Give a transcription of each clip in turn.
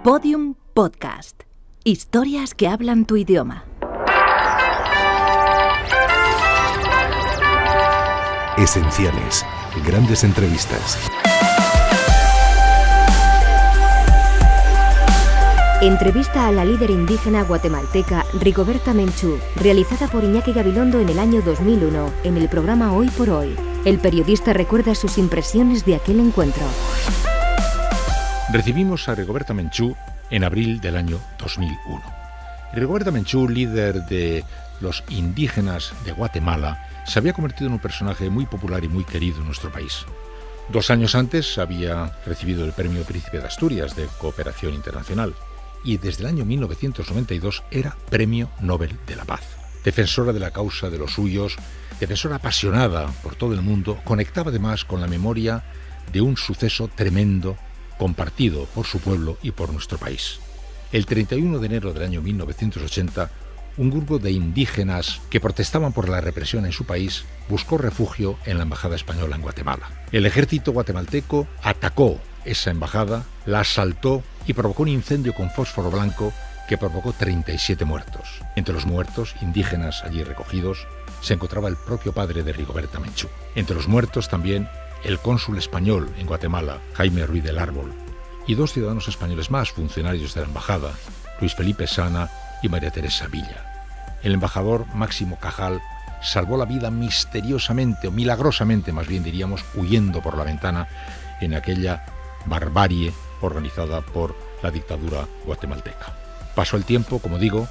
Podium Podcast. Historias que hablan tu idioma. Esenciales. Grandes entrevistas. Entrevista a la líder indígena guatemalteca Rigoberta Menchú, realizada por Iñaki Gabilondo en el año 2001, en el programa Hoy por Hoy. El periodista recuerda sus impresiones de aquel encuentro. Recibimos a Rigoberta Menchú en abril del año 2001. Rigoberta Menchú, líder de los indígenas de Guatemala, se había convertido en un personaje muy popular y muy querido en nuestro país. 2 años antes había recibido el Premio Príncipe de Asturias de Cooperación Internacional y desde el año 1992 era Premio Nobel de la Paz. Defensora de la causa de los suyos, defensora apasionada por todo el mundo, conectaba además con la memoria de un suceso tremendo compartido por su pueblo y por nuestro país. El 31 de enero del año 1980, un grupo de indígenas que protestaban por la represión en su país buscó refugio en la embajada española en Guatemala. El ejército guatemalteco atacó esa embajada, la asaltó y provocó un incendio con fósforo blanco que provocó 37 muertos. Entre los muertos, indígenas allí recogidos, se encontraba el propio padre de Rigoberta Menchú. Entre los muertos también el cónsul español en Guatemala, Jaime Ruiz del Árbol, y 2 ciudadanos españoles más, funcionarios de la embajada, Luis Felipe Sana y María Teresa Villa. El embajador Máximo Cajal salvó la vida misteriosamente, o milagrosamente más bien diríamos, huyendo por la ventana en aquella barbarie organizada por la dictadura guatemalteca. Pasó el tiempo, como digo,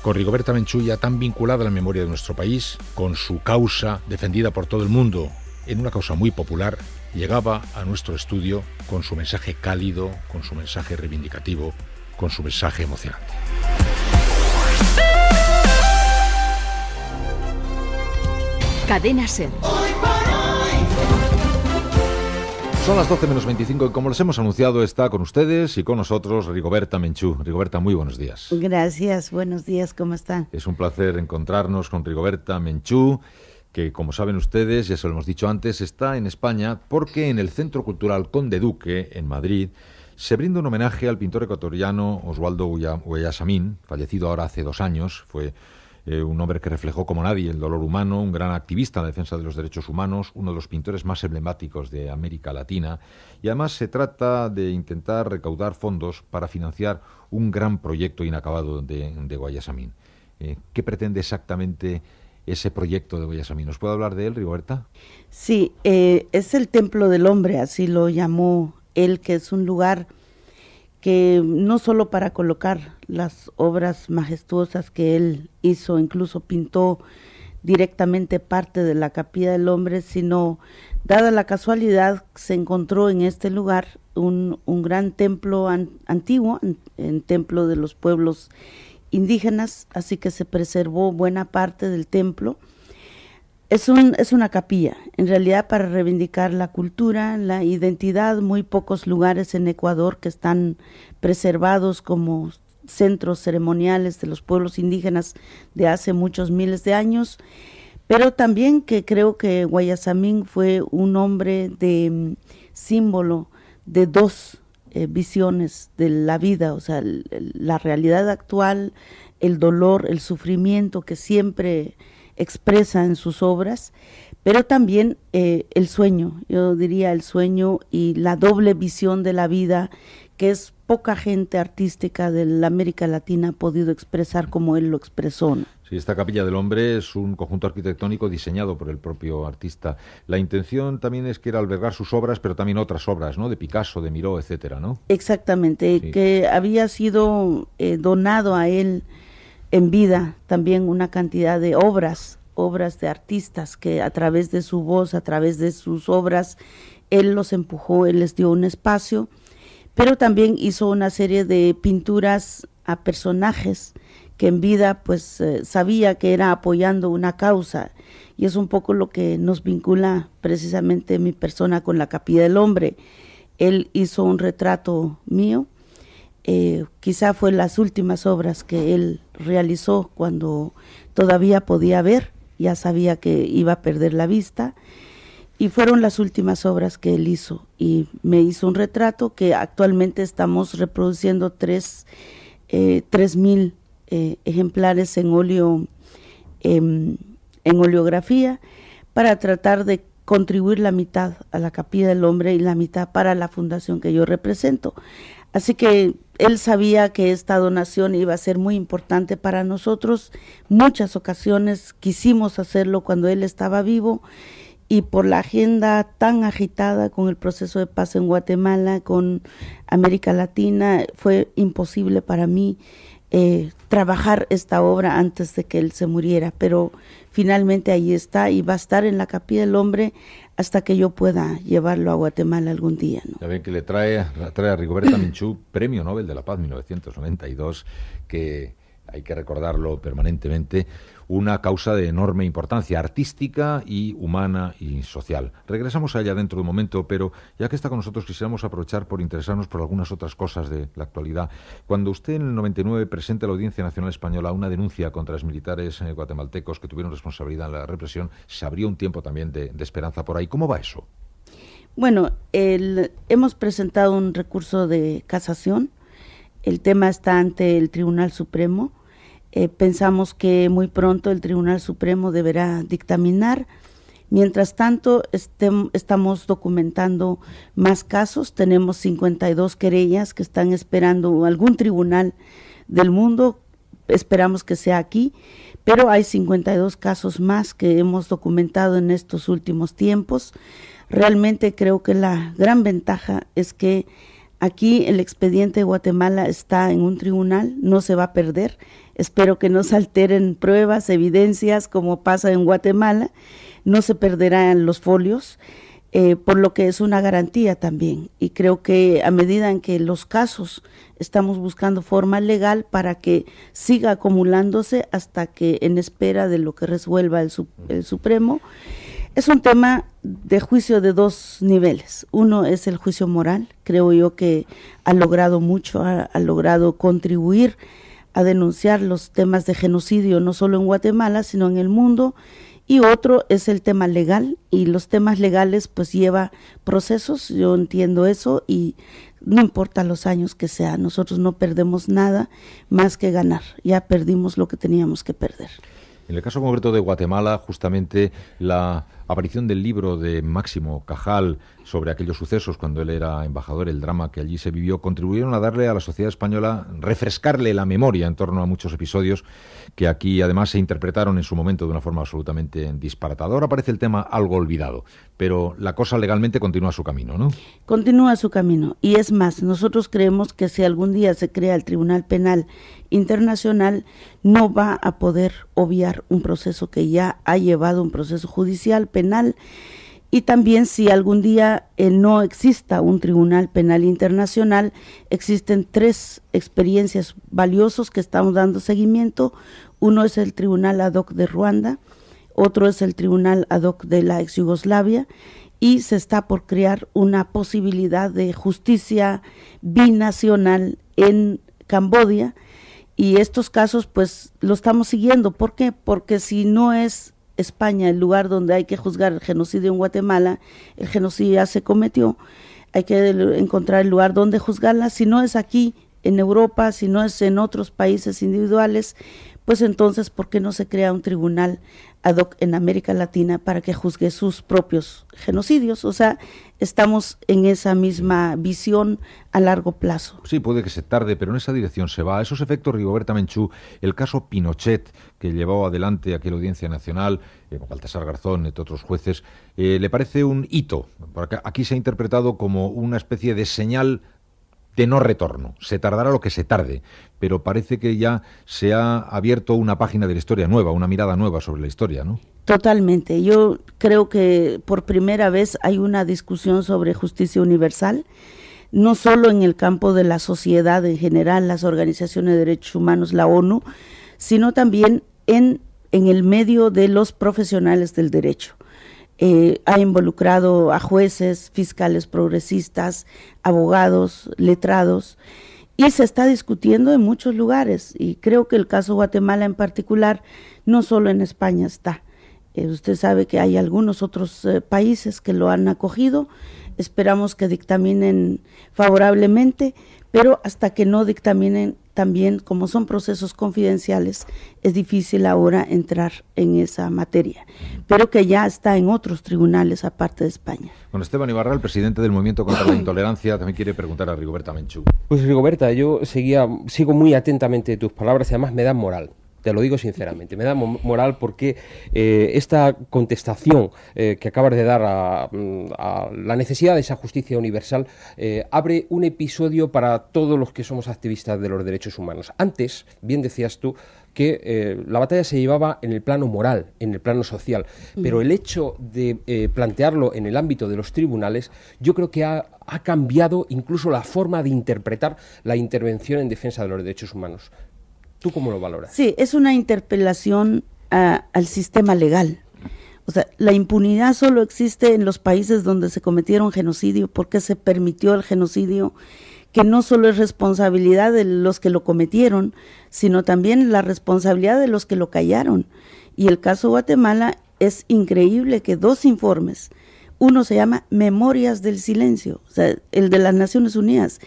con Rigoberta Menchú ya tan vinculada a la memoria de nuestro país, con su causa defendida por todo el mundo, en una causa muy popular, llegaba a nuestro estudio con su mensaje cálido, con su mensaje reivindicativo, con su mensaje emocionante. Cadena SER. Son las 12 menos 25 y como les hemos anunciado está con ustedes y con nosotros Rigoberta Menchú. Rigoberta, muy buenos días. Gracias, buenos días, ¿cómo están? Es un placer encontrarnos con Rigoberta Menchú, que como saben ustedes, ya se lo hemos dicho antes, está en España porque en el Centro Cultural Conde Duque, en Madrid, se brinda un homenaje al pintor ecuatoriano Oswaldo Guayasamín, fallecido ahora hace 2 años. Fue un hombre que reflejó como nadie el dolor humano, un gran activista en la defensa de los derechos humanos, uno de los pintores más emblemáticos de América Latina, y además se trata de intentar recaudar fondos para financiar un gran proyecto inacabado de Guayasamín. ¿Qué pretende exactamente ese proyecto de Guayasamín? ¿Nos puede hablar de él, Rigoberta? Sí, es el Templo del Hombre, así lo llamó él, que es un lugar que no solo para colocar las obras majestuosas que él hizo, incluso pintó directamente parte de la Capilla del Hombre, sino, dada la casualidad, se encontró en este lugar un gran templo antiguo, un templo de los pueblos indígenas, así que se preservó buena parte del templo. Es una capilla, en realidad para reivindicar la cultura, la identidad. Muy pocos lugares en Ecuador que están preservados como centros ceremoniales de los pueblos indígenas de hace muchos miles de años, pero también que creo que Guayasamín fue un hombre de símbolo de 2 visiones de la vida, o sea, la realidad actual, el dolor, el sufrimiento que siempre expresa en sus obras, pero también el sueño, yo diría el sueño y la doble visión de la vida, que es poca gente artística de la América Latina ha podido expresar como él lo expresó, ¿no? Sí, esta Capilla del Hombre es un conjunto arquitectónico diseñado por el propio artista. La intención también es que era albergar sus obras, pero también otras obras, ¿no? De Picasso, de Miró, etcétera, ¿no? Exactamente, sí. Que había sido donado a él en vida también una cantidad de obras de artistas que a través de su voz, a través de sus obras, él los empujó, él les dio un espacio, pero también hizo una serie de pinturas a personajes que en vida pues sabía que era apoyando una causa, y es un poco lo que nos vincula precisamente mi persona con la Capilla del Hombre. Él hizo un retrato mío, quizá fue las últimas obras que él realizó cuando todavía podía ver, ya sabía que iba a perder la vista, y fueron las últimas obras que él hizo, y me hizo un retrato que actualmente estamos reproduciendo 3.000 ejemplares en óleo, en oleografía, para tratar de contribuir la mitad a la Capilla del Hombre y la mitad para la fundación que yo represento. Así que él sabía que esta donación iba a ser muy importante para nosotros. Muchas ocasiones quisimos hacerlo cuando él estaba vivo, y por la agenda tan agitada con el proceso de paz en Guatemala, con América Latina, fue imposible para mí trabajar esta obra antes de que él se muriera, pero finalmente ahí está, y va a estar en la Capilla del Hombre hasta que yo pueda llevarlo a Guatemala algún día, ¿no? Ya ven que le trae a Rigoberta Menchú Premio Nobel de la Paz 1992, que hay que recordarlo permanentemente, una causa de enorme importancia artística y humana y social. Regresamos a ella dentro de un momento, pero ya que está con nosotros quisiéramos aprovechar por interesarnos por algunas otras cosas de la actualidad. Cuando usted en el 99 presenta a la Audiencia Nacional Española una denuncia contra los militares guatemaltecos que tuvieron responsabilidad en la represión, se abrió un tiempo también de esperanza por ahí. ¿Cómo va eso? Bueno, hemos presentado un recurso de casación. El tema está ante el Tribunal Supremo. Pensamos que muy pronto el Tribunal Supremo deberá dictaminar. Mientras tanto, estamos documentando más casos. Tenemos 52 querellas que están esperando algún tribunal del mundo. Esperamos que sea aquí, pero hay 52 casos más que hemos documentado en estos últimos tiempos. Realmente creo que la gran ventaja es que aquí el expediente de Guatemala está en un tribunal, no se va a perder. Espero que no se alteren pruebas, evidencias, como pasa en Guatemala. No se perderán los folios, por lo que es una garantía también. Y creo que a medida en que los casos estamos buscando forma legal para que siga acumulándose hasta que en espera de lo que resuelva el Supremo. Es un tema de juicio de dos niveles. Uno es el juicio moral. Creo yo que ha logrado mucho, ha logrado contribuir a denunciar los temas de genocidio, no solo en Guatemala, sino en el mundo. Y otro es el tema legal, y los temas legales pues lleva procesos, yo entiendo eso, y no importa los años que sea, nosotros no perdemos nada más que ganar. Ya perdimos lo que teníamos que perder. En el caso concreto de Guatemala, justamente la aparición del libro de Máximo Cajal sobre aquellos sucesos cuando él era embajador, el drama que allí se vivió, contribuyeron a darle a la sociedad española, refrescarle la memoria en torno a muchos episodios que aquí además se interpretaron en su momento de una forma absolutamente disparatada. Ahora parece el tema algo olvidado, pero la cosa legalmente continúa su camino, ¿no? Continúa su camino, y es más, nosotros creemos que si algún día se crea el Tribunal Penal Internacional, no va a poder obviar un proceso que ya ha llevado un proceso judicial penal. Y también si algún día no exista un Tribunal Penal Internacional, existen 3 experiencias valiosas que estamos dando seguimiento. Uno es el Tribunal ad hoc de Ruanda, otro es el Tribunal ad hoc de la ex Yugoslavia, y se está por crear una posibilidad de justicia binacional en Camboya. Y estos casos pues lo estamos siguiendo. ¿Por qué? Porque si no es España el lugar donde hay que juzgar el genocidio en Guatemala, el genocidio ya se cometió, hay que encontrar el lugar donde juzgarla. Si no es aquí en Europa, si no es en otros países individuales, pues entonces ¿por qué no se crea un tribunal ad hoc en América Latina para que juzgue sus propios genocidios? O sea, estamos en esa misma visión a largo plazo. Sí, puede que se tarde, pero en esa dirección se va. A esos efectos, Rigoberta Menchú, el caso Pinochet, que llevó adelante aquella Audiencia Nacional, con Baltasar Garzón, entre otros jueces, ¿le parece un hito? Porque aquí se ha interpretado como una especie de señal de no retorno. Se tardará lo que se tarde, pero parece que ya se ha abierto una página de la historia nueva, una mirada nueva sobre la historia, ¿no? Totalmente. Yo creo que por primera vez hay una discusión sobre justicia universal, no solo en el campo de la sociedad en general, las organizaciones de derechos humanos, la ONU, sino también en el medio de los profesionales del derecho. Ha involucrado a jueces, fiscales progresistas, abogados, letrados, y se está discutiendo en muchos lugares, y creo que el caso Guatemala en particular, no solo en España está, Usted sabe que hay algunos otros países que lo han acogido. Esperamos que dictaminen favorablemente, pero hasta que no dictaminen también, como son procesos confidenciales, es difícil ahora entrar en esa materia, pero que ya está en otros tribunales aparte de España. Bueno, Esteban Ibarra, el presidente del Movimiento contra la Intolerancia, también quiere preguntar a Rigoberta Menchú. Pues Rigoberta, yo sigo muy atentamente tus palabras y además me dan moral. Te lo digo sinceramente, me da moral porque esta contestación que acabas de dar a la necesidad de esa justicia universal abre un episodio para todos los que somos activistas de los derechos humanos. Antes, bien decías tú, que la batalla se llevaba en el plano moral, en el plano social, pero el hecho de plantearlo en el ámbito de los tribunales, yo creo que ha cambiado incluso la forma de interpretar la intervención en defensa de los derechos humanos. ¿Tú cómo lo valoras? Sí, es una interpelación al sistema legal. O sea, la impunidad solo existe en los países donde se cometieron genocidio, porque se permitió el genocidio, que no solo es responsabilidad de los que lo cometieron, sino también la responsabilidad de los que lo callaron. Y el caso Guatemala es increíble que 2 informes, uno se llama Memorias del Silencio, o sea, el de las Naciones Unidas.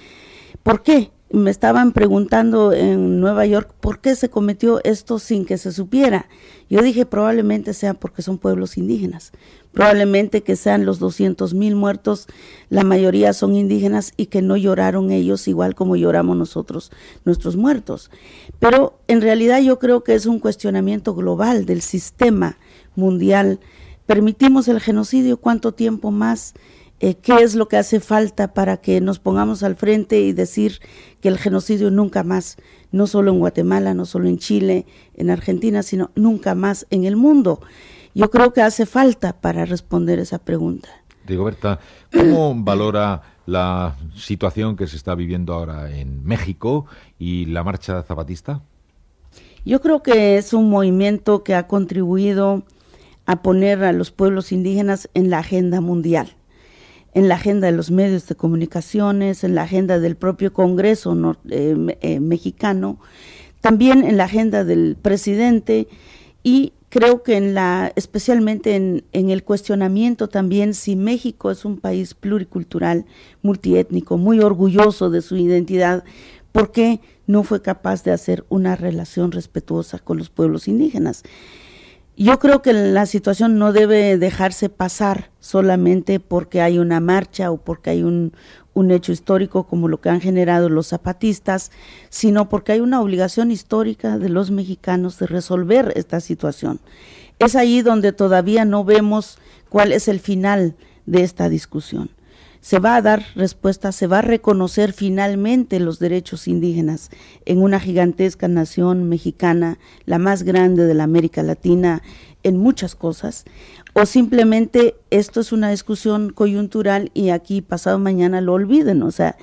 ¿Por qué? Me estaban preguntando en Nueva York por qué se cometió esto sin que se supiera. Yo dije probablemente sea porque son pueblos indígenas, probablemente que sean los 200,000 muertos, la mayoría son indígenas y que no lloraron ellos igual como lloramos nosotros nuestros muertos. Pero en realidad yo creo que es un cuestionamiento global del sistema mundial. ¿Permitimos el genocidio? ¿Cuánto tiempo más? ¿Qué es lo que hace falta para que nos pongamos al frente y decir que el genocidio nunca más, no solo en Guatemala, no solo en Chile, en Argentina, sino nunca más en el mundo? Yo creo que hace falta para responder esa pregunta. Rigoberta, ¿cómo valora la situación que se está viviendo ahora en México y la marcha zapatista? Yo creo que es un movimiento que ha contribuido a poner a los pueblos indígenas en la agenda mundial, en la agenda de los medios de comunicaciones, en la agenda del propio Congreso mexicano, también en la agenda del presidente, y creo que especialmente en el cuestionamiento también si México es un país pluricultural, multiétnico, muy orgulloso de su identidad, ¿por qué no fue capaz de hacer una relación respetuosa con los pueblos indígenas? Yo creo que la situación no debe dejarse pasar solamente porque hay una marcha o porque hay un hecho histórico como lo que han generado los zapatistas, sino porque hay una obligación histórica de los mexicanos de resolver esta situación. Es ahí donde todavía no vemos cuál es el final de esta discusión. Se va a dar respuesta, se va a reconocer finalmente los derechos indígenas en una gigantesca nación mexicana, la más grande de la América Latina en muchas cosas, o simplemente esto es una discusión coyuntural y aquí pasado mañana lo olviden. O sea,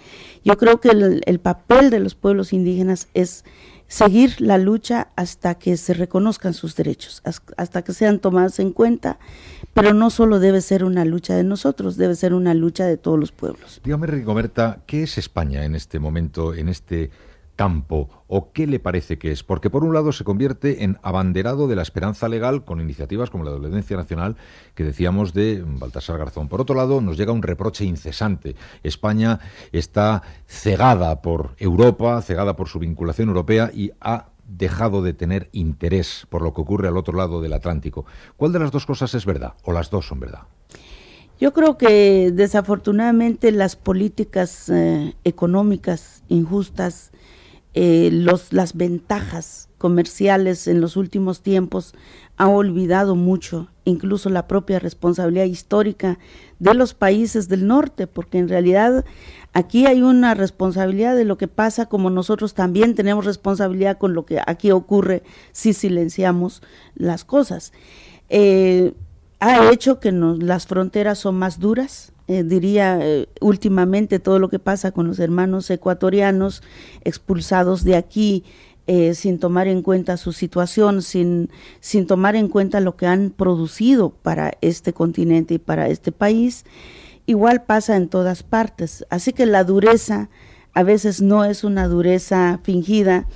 yo creo que el papel de los pueblos indígenas es seguir la lucha hasta que se reconozcan sus derechos, hasta que sean tomados en cuenta, pero no solo debe ser una lucha de nosotros, debe ser una lucha de todos los pueblos. Dígame, Rigoberta, ¿qué es España en este momento, en este campo, o qué le parece que es? Porque por un lado se convierte en abanderado de la esperanza legal con iniciativas como la de Audiencia Nacional que decíamos de Baltasar Garzón. Por otro lado nos llega un reproche incesante. España está cegada por Europa, cegada por su vinculación europea y ha dejado de tener interés por lo que ocurre al otro lado del Atlántico. ¿Cuál de las dos cosas es verdad o las dos son verdad? Yo creo que desafortunadamente las políticas económicas injustas, las ventajas comerciales en los últimos tiempos han olvidado mucho, incluso la propia responsabilidad histórica de los países del norte, porque en realidad aquí hay una responsabilidad de lo que pasa, como nosotros también tenemos responsabilidad con lo que aquí ocurre si silenciamos las cosas. Ha hecho que las fronteras son más duras. Diría últimamente todo lo que pasa con los hermanos ecuatorianos expulsados de aquí sin tomar en cuenta su situación, sin tomar en cuenta lo que han producido para este continente y para este país. Igual pasa en todas partes, así que la dureza a veces no es una dureza fingida,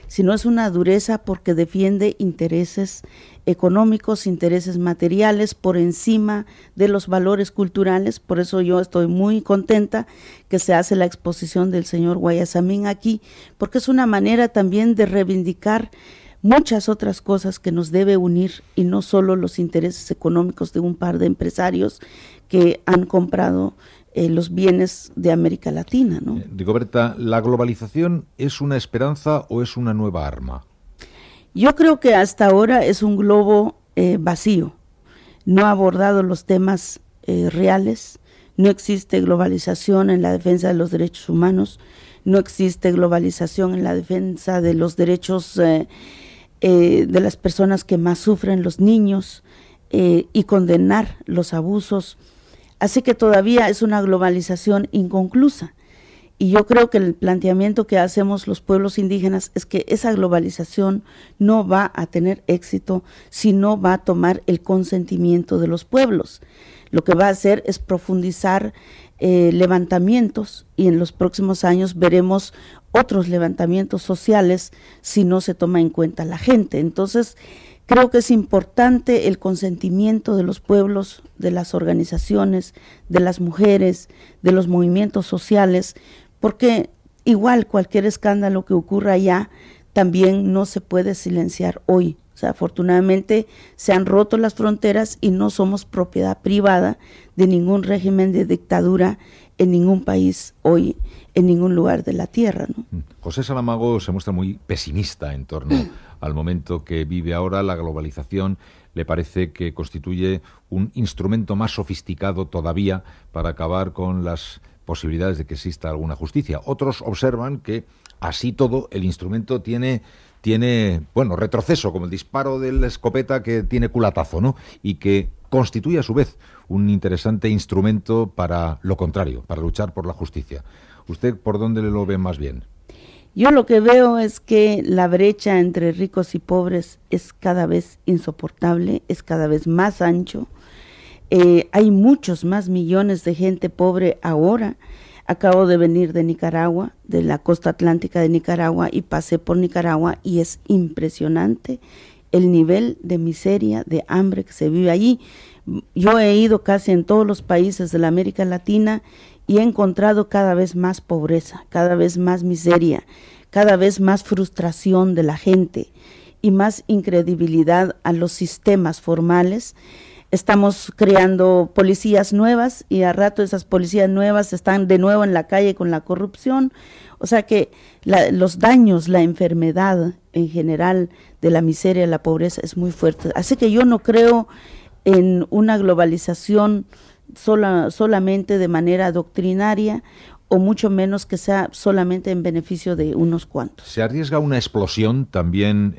sino es una dureza porque defiende intereses económicos, intereses materiales por encima de los valores culturales. Por eso yo estoy muy contenta que se hace la exposición del señor Guayasamín aquí, porque es una manera también de reivindicar muchas otras cosas que nos debe unir y no solo los intereses económicos de un par de empresarios que han comprado los bienes de América Latina, ¿no? Rigoberta, ¿la globalización es una esperanza o es una nueva arma? Yo creo que hasta ahora es un globo vacío, no ha abordado los temas reales, no existe globalización en la defensa de los derechos humanos, no existe globalización en la defensa de los derechos de las personas que más sufren, los niños, y condenar los abusos. Así que todavía es una globalización inconclusa. Y yo creo que el planteamiento que hacemos los pueblos indígenas es que esa globalización no va a tener éxito si no va a tomar el consentimiento de los pueblos. Lo que va a hacer es profundizar levantamientos, y en los próximos años veremos otros levantamientos sociales si no se toma en cuenta la gente. Entonces, creo que es importante el consentimiento de los pueblos, de las organizaciones, de las mujeres, de los movimientos sociales, porque igual cualquier escándalo que ocurra allá también no se puede silenciar hoy. O sea, afortunadamente se han roto las fronteras y no somos propiedad privada de ningún régimen de dictadura en ningún país hoy, en ningún lugar de la tierra, ¿no? José Saramago se muestra muy pesimista en torno al momento que vive ahora. La globalización le parece que constituye un instrumento más sofisticado todavía para acabar con las posibilidades de que exista alguna justicia. Otros observan que así todo el instrumento tiene retroceso, como el disparo de la escopeta que tiene culatazo, ¿no? Y que constituye a su vez un interesante instrumento para lo contrario, para luchar por la justicia. ¿Usted por dónde lo ve más bien? Yo lo que veo es que la brecha entre ricos y pobres es cada vez insoportable, es cada vez más ancho. Hay muchos más millones de gente pobre ahora. Acabo de venir de Nicaragua, de la costa atlántica de Nicaragua, y pasé por Nicaragua y es impresionante el nivel de miseria, de hambre que se vive allí. Yo he ido casi en todos los países de la América Latina y he encontrado cada vez más pobreza, cada vez más miseria, cada vez más frustración de la gente y más incredibilidad a los sistemas formales. Estamos creando policías nuevas y a rato esas policías nuevas están de nuevo en la calle con la corrupción. O sea que los daños, la enfermedad en general de la miseria, la pobreza es muy fuerte. Así que yo no creo en una globalización solamente de manera doctrinaria, o mucho menos que sea solamente en beneficio de unos cuantos. ¿Se arriesga una explosión también?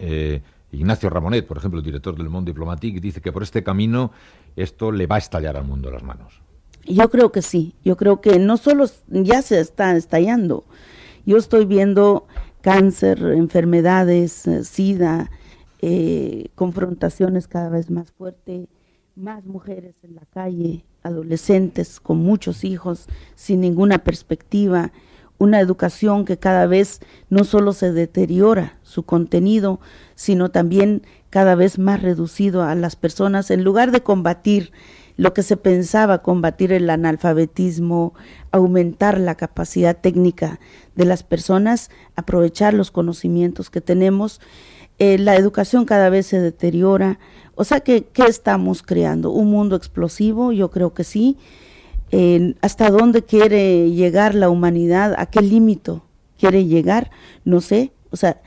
Ignacio Ramonet, por ejemplo, el director del Monde Diplomatique, dice que por este camino esto le va a estallar al mundo las manos. Yo creo que sí, yo creo que no solo ya se está estallando, yo estoy viendo cáncer, enfermedades, SIDA, confrontaciones cada vez más fuertes, más mujeres en la calle, adolescentes con muchos hijos, sin ninguna perspectiva, una educación que cada vez no solo se deteriora su contenido, sino también cada vez más reducido a las personas. En lugar de combatir lo que se pensaba, combatir el analfabetismo, aumentar la capacidad técnica de las personas, aprovechar los conocimientos que tenemos, la educación cada vez se deteriora. O sea, ¿qué estamos creando? ¿Un mundo explosivo? Yo creo que sí. ¿Hasta dónde quiere llegar la humanidad? ¿A qué límite quiere llegar? No sé. O sea,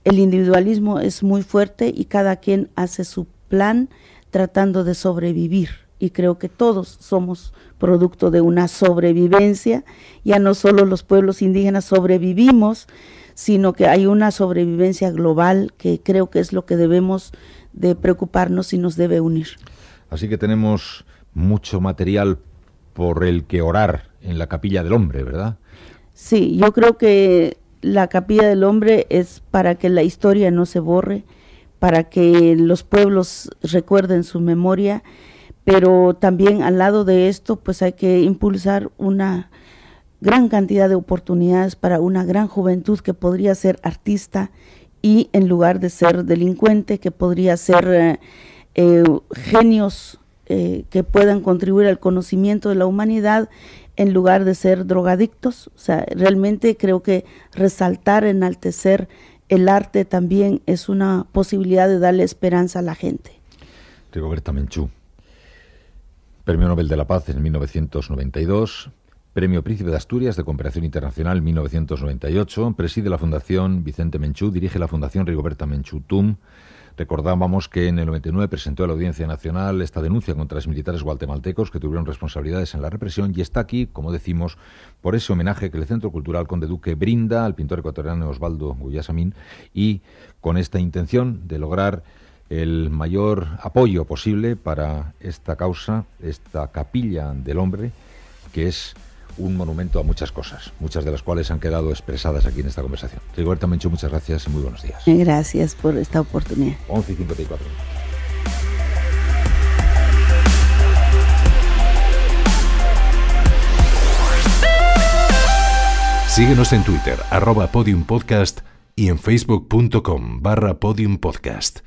el individualismo es muy fuerte y cada quien hace su plan tratando de sobrevivir. Y creo que todos somos producto de una sobrevivencia. Ya no solo los pueblos indígenas sobrevivimos, sino que hay una sobrevivencia global que creo que es lo que debemos de preocuparnos y nos debe unir. Así que tenemos mucho material por el que orar en la Capilla del Hombre, ¿verdad? Sí, yo creo que la Capilla del Hombre es para que la historia no se borre, para que los pueblos recuerden su memoria, pero también al lado de esto pues hay que impulsar una gran cantidad de oportunidades para una gran juventud que podría ser artista y en lugar de ser delincuente, que podría ser genios que puedan contribuir al conocimiento de la humanidad, en lugar de ser drogadictos. O sea, realmente creo que resaltar, enaltecer el arte también es una posibilidad de darle esperanza a la gente. Rigoberta Menchú, Premio Nobel de la Paz en 1992, Premio Príncipe de Asturias de Cooperación Internacional en 1998, preside la Fundación Vicente Menchú, dirige la Fundación Rigoberta Menchú TUM. Recordábamos que en el 99 presentó a la Audiencia Nacional esta denuncia contra los militares guatemaltecos que tuvieron responsabilidades en la represión, y está aquí, como decimos, por ese homenaje que el Centro Cultural Conde Duque brinda al pintor ecuatoriano Osvaldo Guyasamín, y con esta intención de lograr el mayor apoyo posible para esta causa, esta capilla del hombre, que es un monumento a muchas cosas, muchas de las cuales han quedado expresadas aquí en esta conversación. Rigoberta Menchú, muchas gracias y muy buenos días. Gracias por esta oportunidad. 11:54. Síguenos en Twitter, @podiumpodcast y en facebook.com/podiumpodcast.